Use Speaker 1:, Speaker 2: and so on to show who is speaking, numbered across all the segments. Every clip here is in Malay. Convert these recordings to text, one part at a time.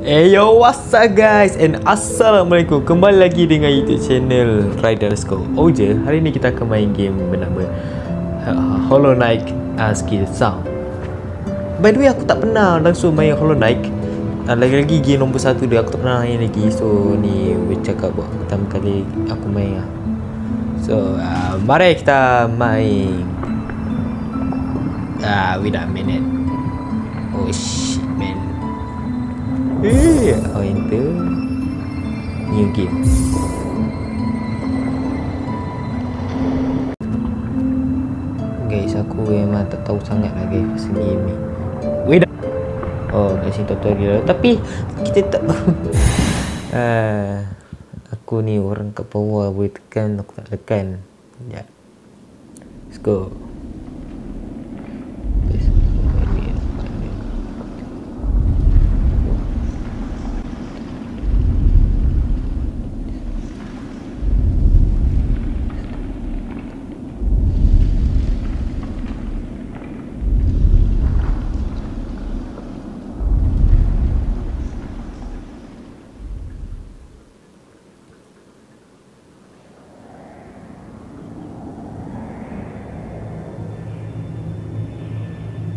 Speaker 1: Yo, what's up guys, and Assalamualaikum. Kembali lagi dengan YouTube channel Rider_Oje. Hari ni kita akan main game bernama Hollow Knight Skill Sound. By the way, aku tak pernah langsung main Hollow Knight. Lagi-lagi game nombor 1 dia aku tak pernah main lagi. So ni bercakap buat pertama kali aku main lah. So mari kita main. Wait a minute. Oh shit man. Enter new game. Guys, aku memang tak tahu sangat lah guys pasal game ni. Wait. Oh, kat sini tutorial. Tapi kita tak aku ni orang kat bawah boleh tekan, aku tak tekan. Sekejap. Let's go.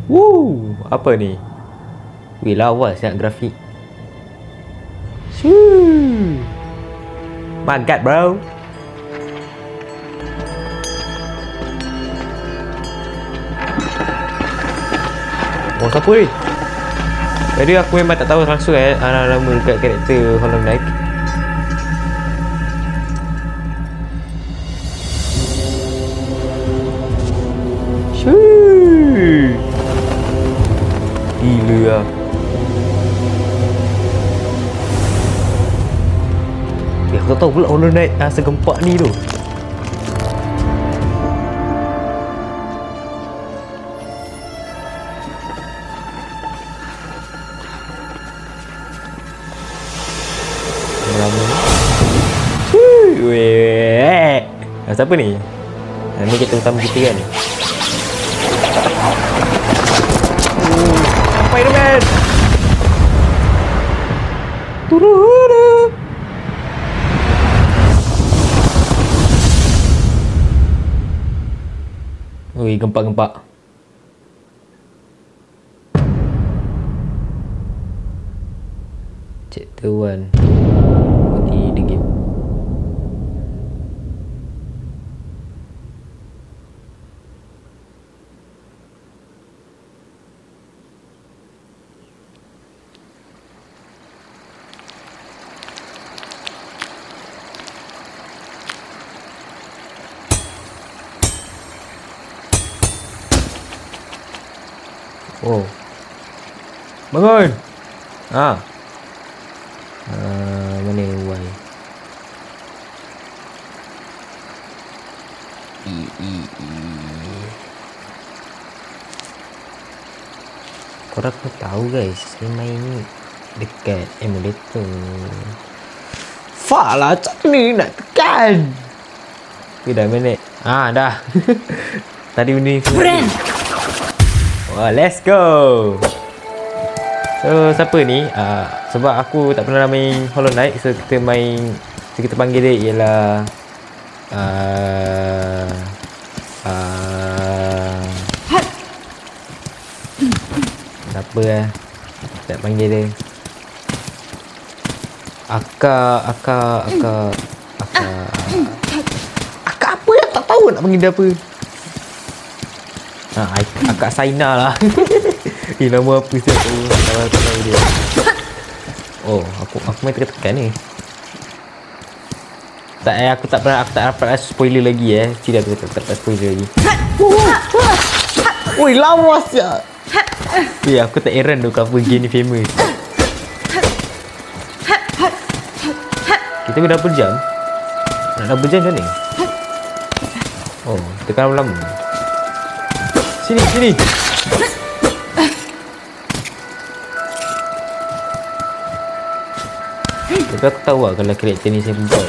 Speaker 1: Woo, apa ni? Wih, lawa sangat grafik. Shoo. My god, bro. Oh, siapa ni? Jadi aku memang tak tahu langsung nama dekat karakter Hollow Knight. Shoo. Gila lah. Aku tak tahu pula Hollow Knight segempak ni tu. Lama ni. Weh. Siapa ni? Ni kita utama kita kan. Spider-Man. Turun. Ui, gempak-gempak. Chapter 1. Continue the game. Oh, bangun. Mana Y? Korang pun tahu guys, saya main ni dekat emulator. Fuck lah, macam ni nak tekan. Dah minit. Dah. Tadi ni wah, let's go. So siapa ni? Sebab aku tak pernah main Hollow Knight, so kita main, so kita panggil dia ialah apa tak panggil dia Aka apa ya, tak tahu nak panggil dia apa. Akak Saina lah. Nama apa sih aku tak tahu dia. Oh, aku main tekan ni. Aku tak dapat spoiler lagi Tidak aku tak dapat spoiler lagi. Oi, lawas ya. Aku tak heran tu cover game ni famous. Kita berapa jam? Nak berapa jam macam ni? Oh, tekan lama. Sini. Tapi aku tahu lah kalau karakter ni saya perempuan.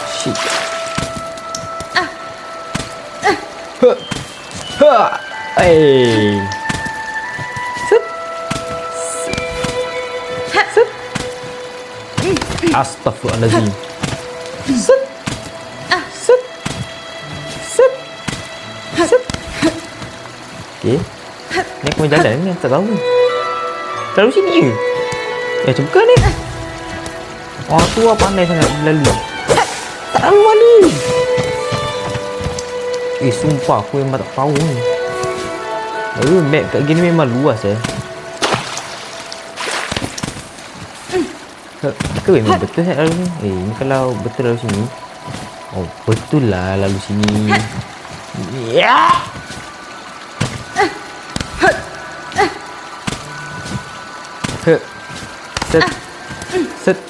Speaker 1: Shit. Hey. Set. Set. Astaghfirullahaladzim. Set. Set. Set. Set. Okay. Ni aku main jalan ni, tak tahu. Lalu sini je. Macam bukan ni. Oh tu lah pandai sangat lalu. Tak lalu ni. Sumpah aku memang tak tahu ni. Map kat gini memang luas Ke memang betul lalu ni? Ni kalau betul lalu sini. Oh betul lah lalu sini. Ya. Set. Set.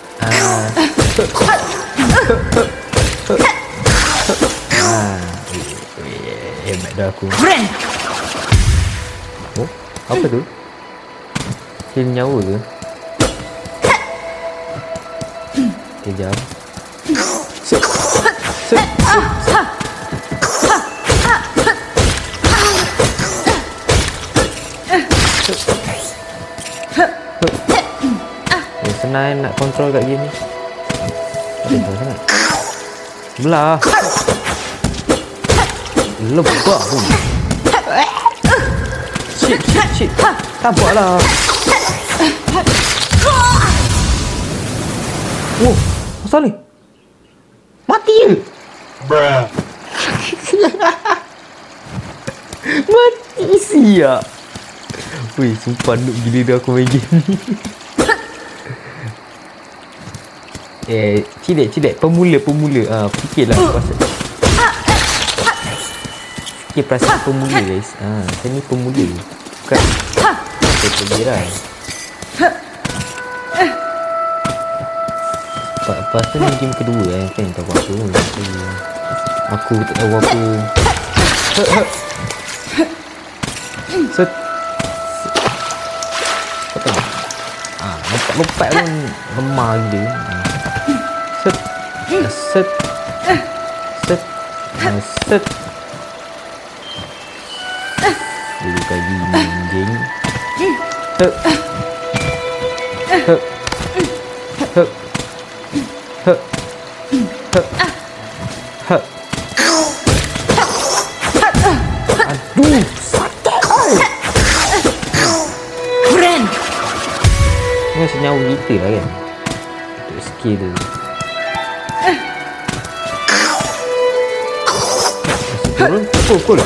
Speaker 1: Hebat dah aku. Oh, apa tu? Heal nyawa ke? Kejap. Set. Set. Senang nak kontrol kat game ni. Ada sangat. Belah. Lebak pun. Shit. Tampak lah. Oh, asal ni? Mati je. Bruh. Mati siap. Weh, sumpah noob gila dah aku main game ni. Cilik. Pemula. Fikirlah pasal. Fikir perasaan pemula guys. Saya ni pemula. Bukan. Saya pelajaran. Lepas tu ni game kedua kan tak tahu apa. Aku tak tahu apa. Set. Lompat pun lemah gila. Set. Set. Set. Set. Dulu kali anjing. Hep. Hep. Hep. Hep. Hep. Hep. Aduh, sakit. Keren. Ni senyawa kita lah kan. Untuk skill. Turun, pukul.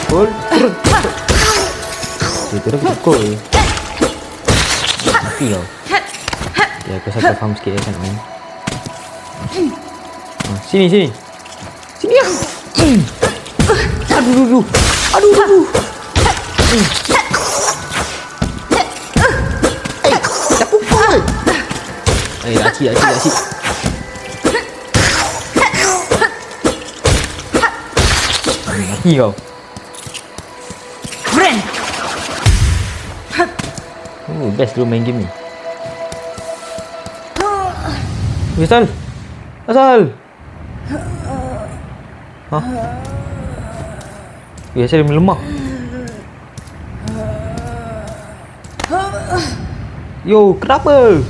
Speaker 1: Turun. Turun pukul. Mati kau. Ya, aku rasa faham sikit kan main. Sini. Sini lah. Aduh. Dah pukul. Acik. Mati kau. Keren. Best dulu main game ni. Asal. Hah? Biasa dia melemah. Yo, kenapa?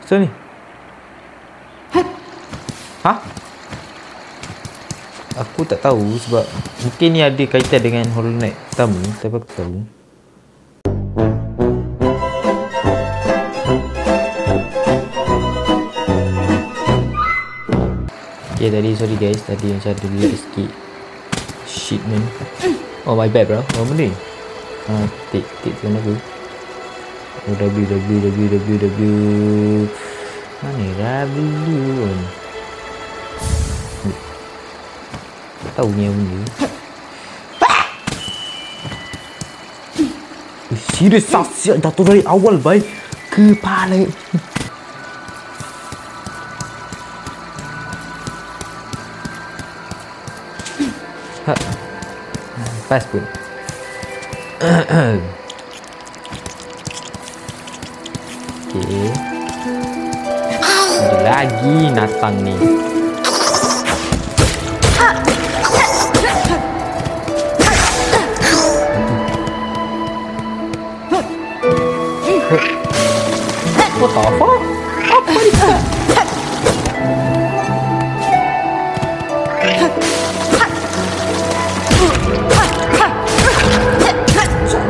Speaker 1: Asal ni? Hah? Aku tak tahu sebab mungkin ni ada kaitan dengan Hollow Knight pertama, tapi aku tahu. Okay, sorry guys, tadi macam ada lag sikit. Shit man. Oh my bad bro. Oh benda ni. Tik tuan aku. Oh W. Mana W on? Tak tahu ni yang benda. Serius saksiat jatuh dari awal baik. Kepala. Fast pun. Okay. Ada lagi natang ni. the fuck? Apa ni?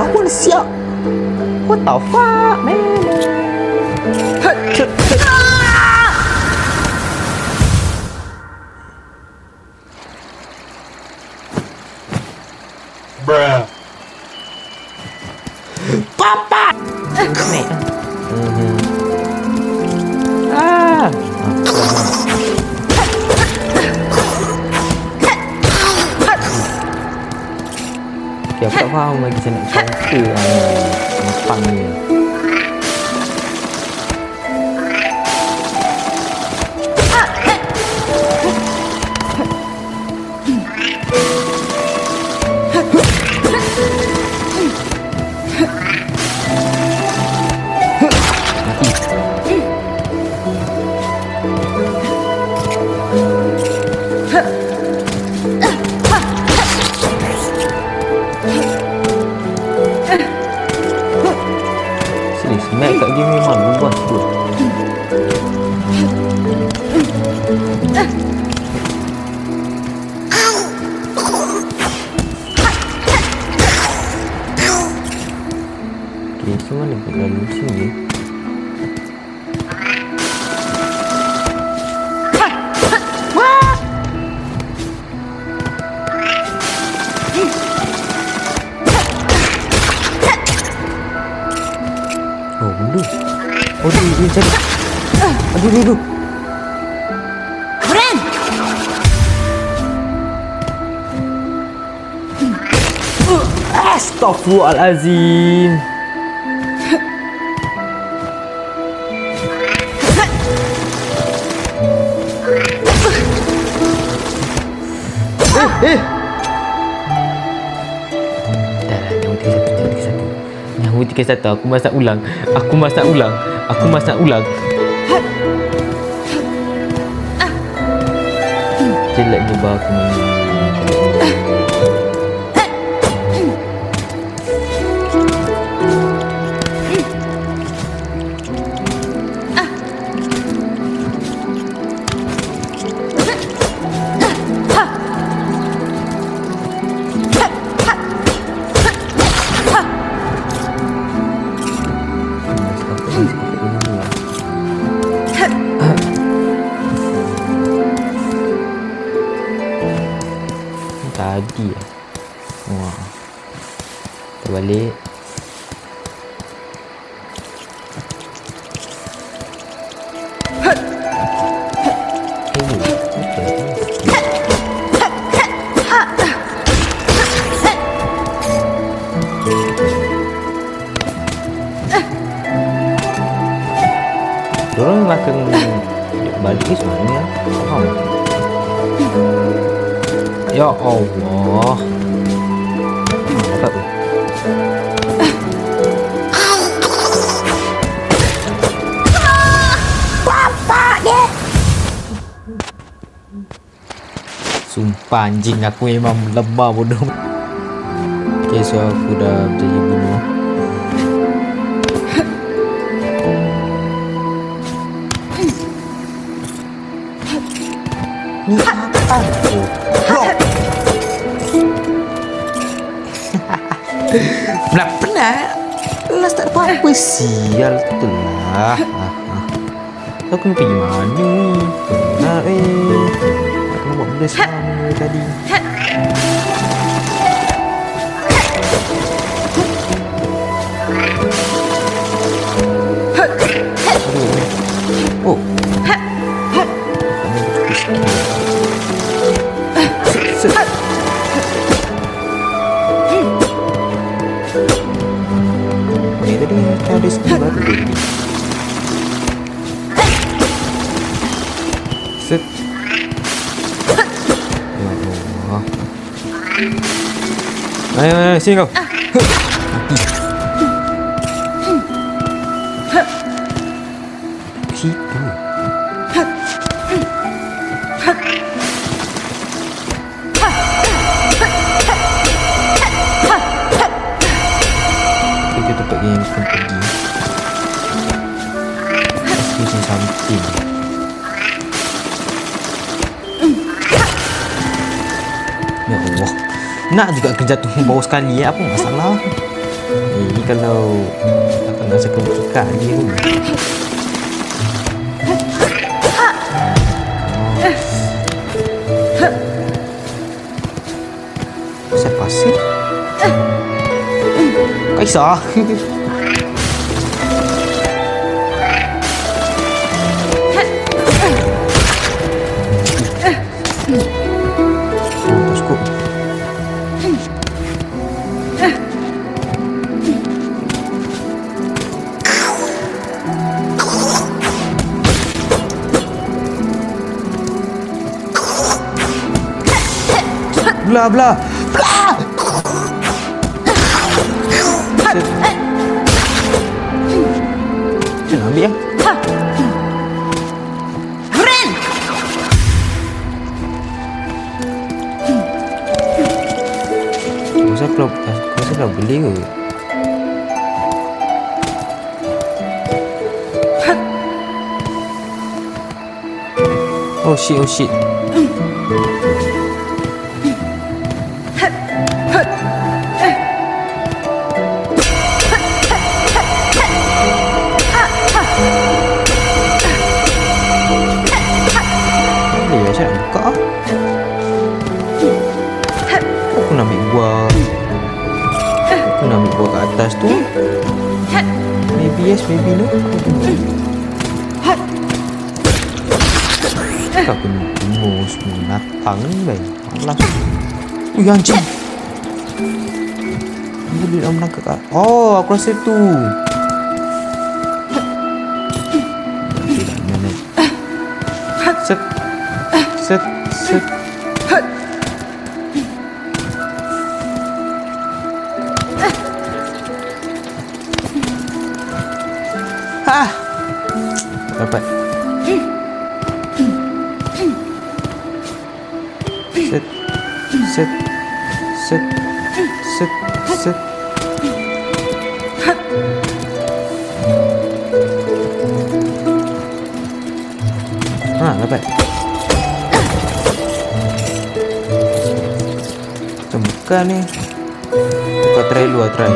Speaker 1: Aku dah siap. What the fuck, man?
Speaker 2: Bruh.
Speaker 1: Papa! Ah! Okay, aku tak faham lagi macam nak counter mampang ni. Smack kat game memang luas tu. Okay, so mana kat dalam sini? Oh, dia cari. Aduh.
Speaker 3: Ren!
Speaker 1: Astaghfirullahalazim. Nyawa 3-1. Aku masak ulang. Jeleknya bah aku main ni. Tadi ya. Wah. Terbalik. Dorang akan balik ke sebenarnya. Faham? Ya Allah. Dapat tu.
Speaker 3: Bapak dia!
Speaker 1: Sumpah anjing, aku memang lemah bodoh. Okay, so aku dah berjaya bunuh. Ni apa tu? Penat-penat. Last tak ada apa-apa. Sial tu lah. Aku nak pergi mana ni? Penat Aku nak buat benda sama tadi. Oh. Ni tadi ada skill baru tadi. Set. Ayo, sini kau. Situ. Kita tempat yang kita pergi. mati. Ya Allah. Nak juga kejatuh bawah sekali ya, apa masalah? Ini kalau akan rasa kemukikan dia pun. Saya pasir. Kaisar. Blah blah blah. Jangan ambil ya.
Speaker 2: Ren.
Speaker 1: Masa dah beli ke? Oh shit, oh shit. Saya nak buka. Aku nak ambil buah. Aku nak ambil buah kat atas tu. Maybe yes, maybe no. Tak kena bunuh semua binatang ni baik. Alas. Ui anjing. Boleh nak menangkap kat. Oh aku rasa tu. Set. Set, set. Ah, dapat. Set, set, set, set, set. Ah, dapat. Bukan ni. Buka try dulu lah, try.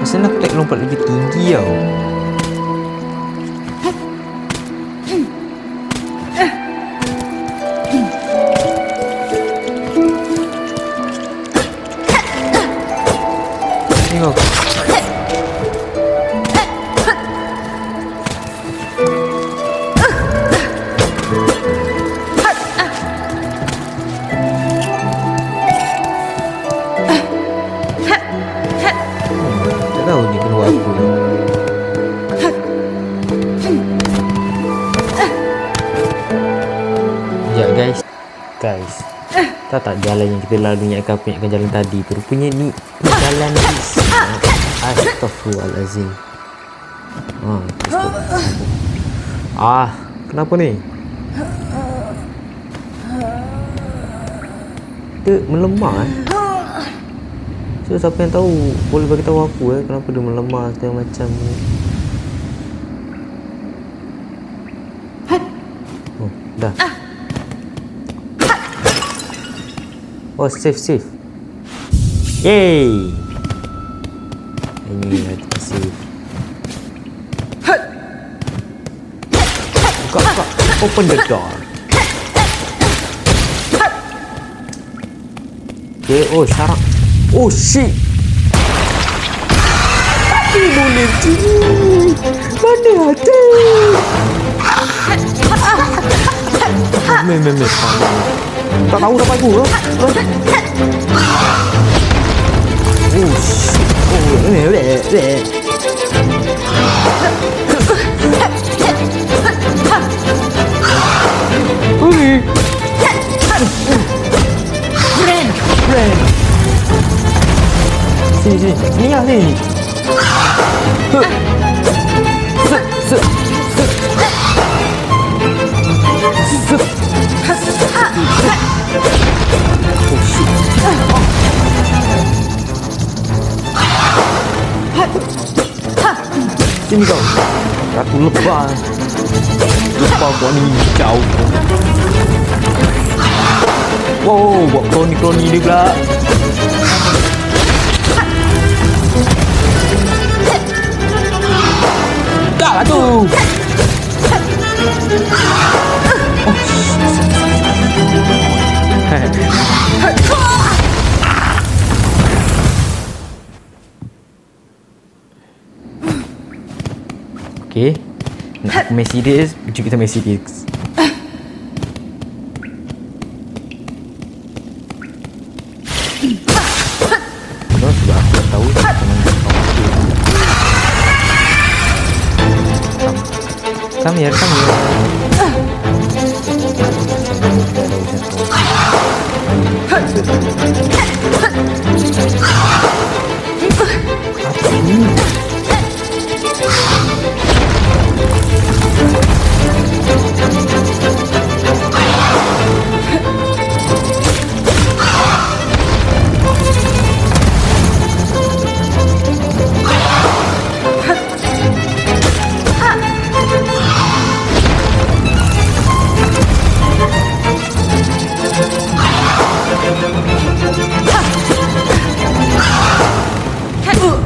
Speaker 1: Rasanya aku tak lompat lebih tinggi tau. Tengok. Tak tahu ni kena buat apa. Sekejap guys. Tak jalan yang kita lalu ingatkan jalan tadi tu. Rupanya ni jalan Astaghfirullahalazim. Kenapa ni? Dia melemah So siapa yang tahu boleh bagi tahu aku kenapa dia melemah macam ni. Oh, dah. Oh, safe. Yay. Ini ada safe. Buka. Open the door. Okay, oh syarak. Oh shit. Mati boleh tu. Mana ada? Mem. Tak tahu dapat aku. Oh shit. Oh, Friend. Sini. Ni lah ni. Sini kau. Ratu lebah. Lebah kau ni jauh. Wow, buat kroni-kroni dia pula. Dah lah tu. Okay. Nak aku main serius, jom kita main serius. Sebab aku dah tahu come here.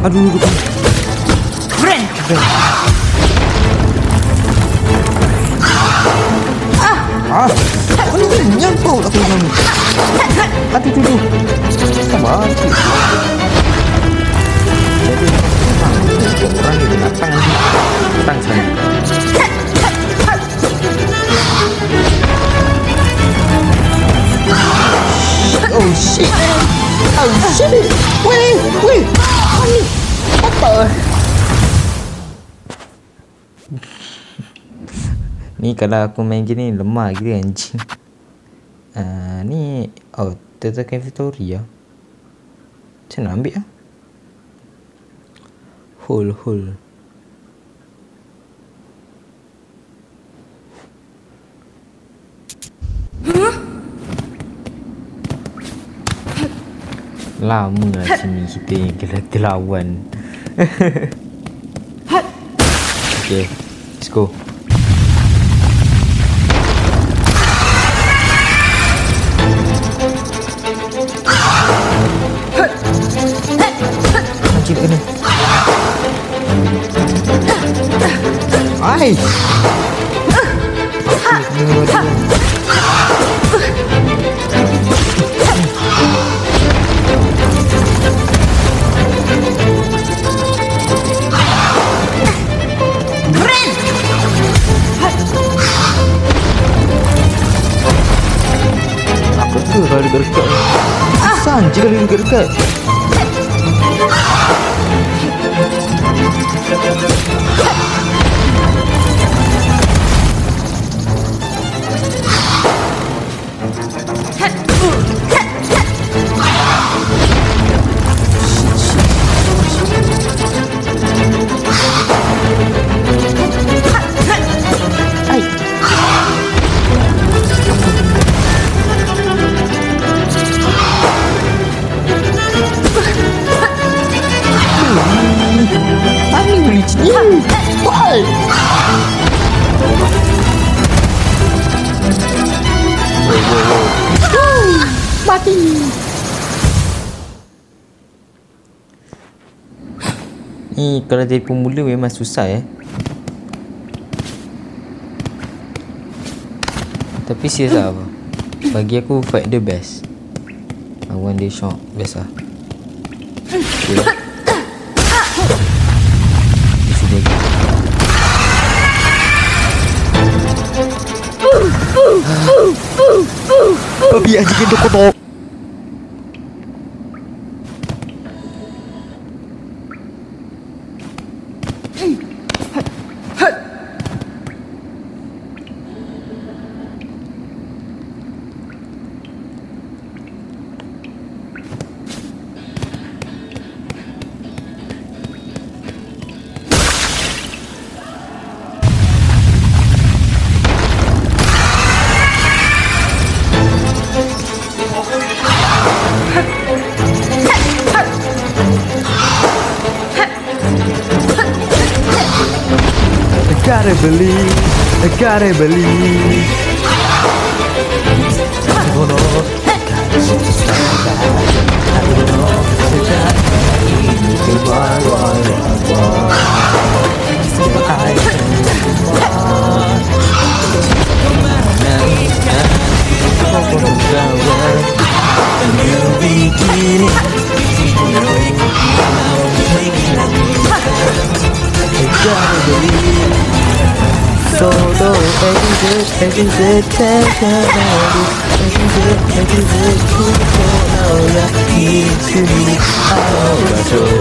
Speaker 1: Aduh. Friend. Ini nyangkau aku dengan. Aduh. Sabar. Jadi orang ini datang sana. Oh shit. Wait. Apa? Ni kalau aku main gini lemah gila anjing. Ni Total Cafeteria. Macam nak ambil lah. Hole. Lama lah sini kita yang kita lawan. Okay, let's go. Macam kena. Ai. Kalau dekat-dekat San je kalau dekat-dekat. Mati. Ni kalau jadi pemula memang susah Tapi serius lah apa. Bagi aku fight the best. One day shot best lah. Okay. Babi anjing itu kotor. gotta believe, I gotta believe. Oh no, so though every good take every good to know ya need to me all the joy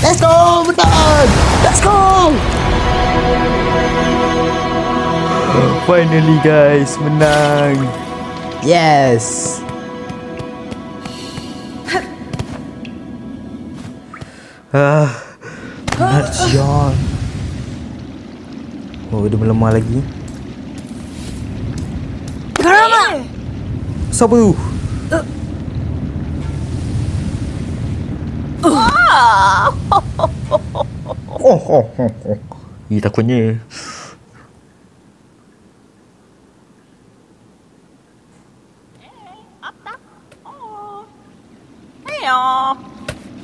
Speaker 1: Let's go, menang! Let's go! Finally guys, menang! Yes! Benar sial. Oh, dia melemah lagi.
Speaker 2: Karama!
Speaker 1: Siapa tu? Ih, takutnya.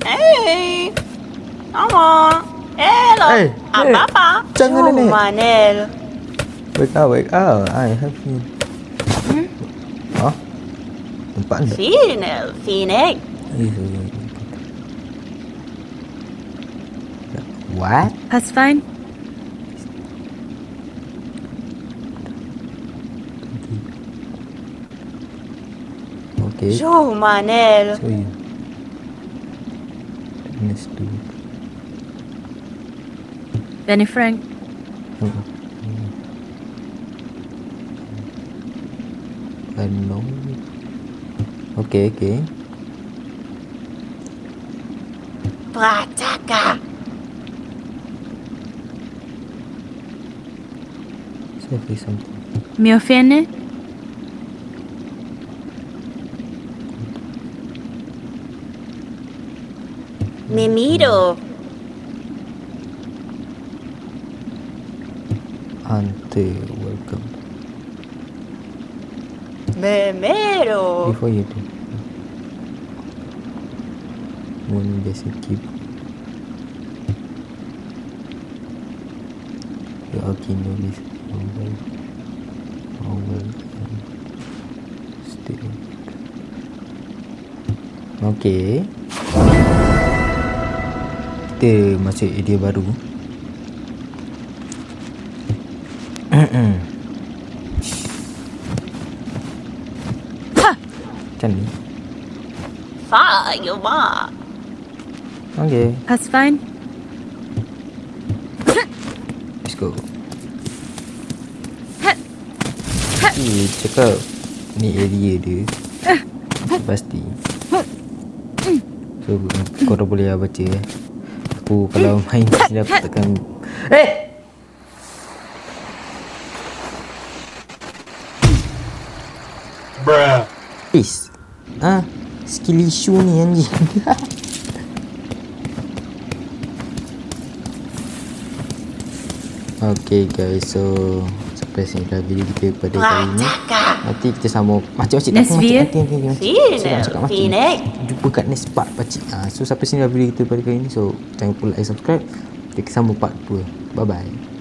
Speaker 2: Hey, Mama. Hello.
Speaker 1: Hey,
Speaker 2: Apa?
Speaker 1: jangan nenek.
Speaker 2: Manel.
Speaker 1: Wake up. I have you. Hah? Nampak tak?
Speaker 2: Finek.
Speaker 1: What?
Speaker 3: That's fine.
Speaker 1: Okay.
Speaker 2: Jo Manel.
Speaker 1: So you. Let's do it.
Speaker 3: Benny Frank.
Speaker 1: I know. Okay.
Speaker 2: Prataka.
Speaker 1: Say something.
Speaker 3: Mi offende?
Speaker 2: Mimiro.
Speaker 1: Ante, welcome.
Speaker 2: Memero.
Speaker 1: Before you do, one basic keep your Akino is over stay. Okay, kita masuk area baru. Macam ni.
Speaker 2: Fire, Ma.
Speaker 1: Okay,
Speaker 3: That's fine.
Speaker 1: let's go. Cakap ni area dia pasti. So korang boleh baca Aku kalau main sini aku tekan
Speaker 4: Bruh.
Speaker 1: Please. Skill issue ni anjing. Okay guys, so sampai sini dah video kita pada kali ni. Nanti kita sambung macam-macam
Speaker 3: Next video.
Speaker 2: Finek.
Speaker 1: Jumpa kat next part pakcik. So sampai sini dah video kita pada kali ni. So jangan lupa like, subscribe. Kita sambung part 2. Bye bye.